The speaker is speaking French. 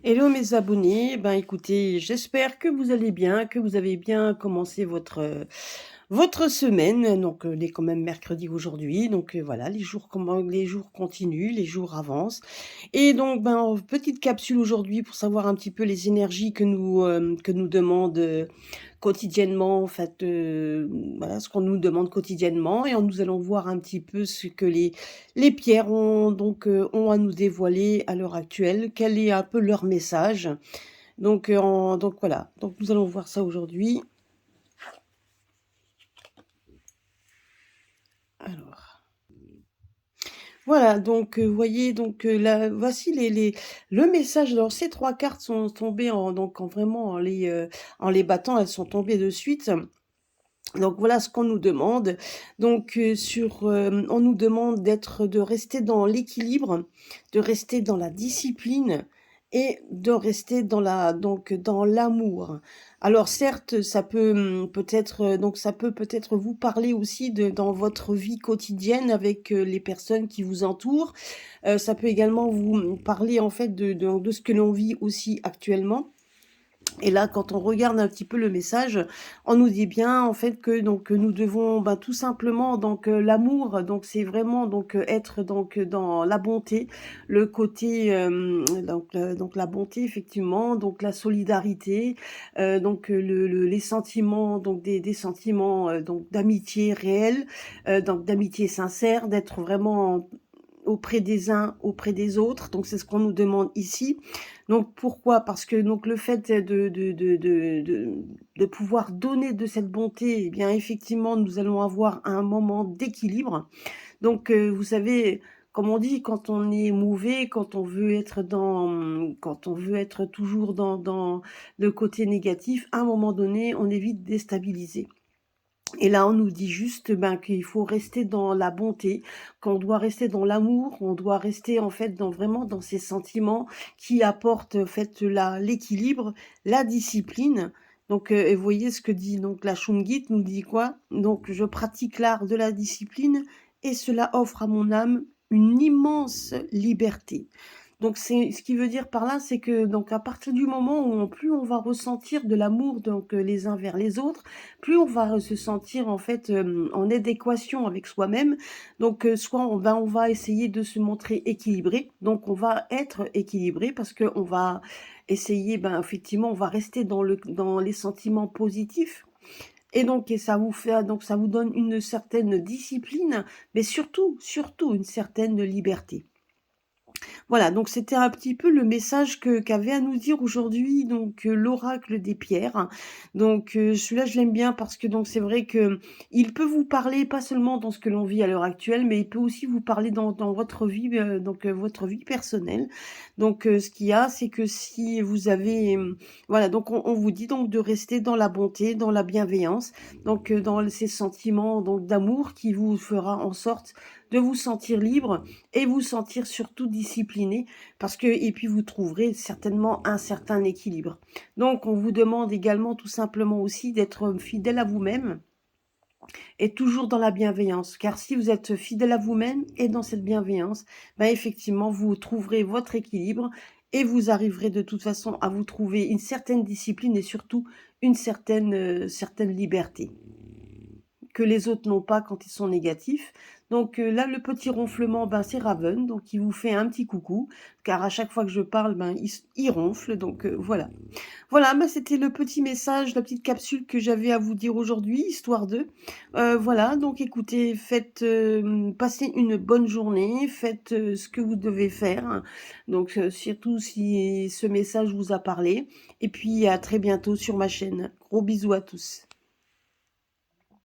Hello mes abonnés, ben écoutez, j'espère que vous allez bien, que vous avez bien commencé votre semaine. Donc on est quand même mercredi aujourd'hui, donc voilà, les jours continuent, les jours avancent. Et donc ben petite capsule aujourd'hui pour savoir un petit peu les énergies que nous demande quotidiennement, en fait, voilà, ce qu'on nous demande quotidiennement, et nous allons voir un petit peu ce que les pierres ont à nous dévoiler à l'heure actuelle, quel est un peu leur message. Donc voilà, donc nous allons voir ça aujourd'hui. Alors, voilà, donc vous voyez, donc là, voici le message. Alors ces 3 cartes sont tombées en vraiment en les battant, elles sont tombées de suite. Donc voilà ce qu'on nous demande. Donc on nous demande de rester dans l'équilibre, de rester dans la discipline et de rester dans l'amour. Alors certes, ça peut ça peut peut-être vous parler aussi dans votre vie quotidienne avec les personnes qui vous entourent. Ça peut également vous parler en fait de ce que l'on vit aussi actuellement. Et là, quand on regarde un petit peu le message, on nous dit bien en fait que nous devons tout simplement l'amour. Donc c'est vraiment être dans la bonté, le côté donc la bonté effectivement, donc la solidarité, les sentiments des sentiments donc d'amitié réelle, donc d'amitié sincère, d'être vraiment auprès des uns, auprès des autres. Donc c'est ce qu'on nous demande ici. Donc pourquoi? Parce que donc le fait de pouvoir donner de cette bonté, eh bien effectivement, nous allons avoir un moment d'équilibre. Donc vous savez, comme on dit, quand on est mauvais, quand on veut être toujours dans le côté négatif, à un moment donné, on est vite déstabilisé. Et là, on nous dit juste qu'il faut rester dans la bonté, qu'on doit rester dans l'amour, on doit rester en fait vraiment dans ces sentiments qui apportent en fait l'équilibre, la discipline. Donc, et vous voyez ce que dit donc la Shungit nous dit quoi? Donc, je pratique l'art de la discipline et cela offre à mon âme une immense liberté. Donc c'est ce qui veut dire par là, c'est que donc à partir du moment où plus on va ressentir de l'amour les uns vers les autres, plus on va se sentir en fait en adéquation avec soi-même. Donc soit on va essayer de se montrer équilibré. Donc on va être équilibré parce que on va essayer effectivement on va rester dans les sentiments positifs. Et ça vous donne une certaine discipline, mais surtout une certaine liberté. Voilà, donc c'était un petit peu le message qu'avait à nous dire aujourd'hui l'oracle des pierres. Donc celui-là je l'aime bien parce que donc c'est vrai que il peut vous parler pas seulement dans ce que l'on vit à l'heure actuelle, mais il peut aussi vous parler dans votre vie votre vie personnelle. Donc ce qu'il y a, c'est que si vous avez voilà, donc on vous dit donc de rester dans la bonté, dans la bienveillance, donc dans ces sentiments donc d'amour qui vous fera en sorte de vous sentir libre et vous sentir surtout discipliné et puis vous trouverez certainement un certain équilibre. Donc on vous demande également tout simplement aussi d'être fidèle à vous-même et toujours dans la bienveillance, car si vous êtes fidèle à vous-même et dans cette bienveillance, effectivement vous trouverez votre équilibre et vous arriverez de toute façon à vous trouver une certaine discipline et surtout une certaine liberté que les autres n'ont pas quand ils sont négatifs. Donc là, le petit ronflement, c'est Raven, donc il vous fait un petit coucou, car à chaque fois que je parle, il ronfle, donc voilà. Voilà, c'était le petit message, la petite capsule que j'avais à vous dire aujourd'hui, histoire de. Voilà, donc écoutez, passez une bonne journée, faites ce que vous devez faire, hein. Donc surtout si ce message vous a parlé, et puis à très bientôt sur ma chaîne. Gros bisous à tous.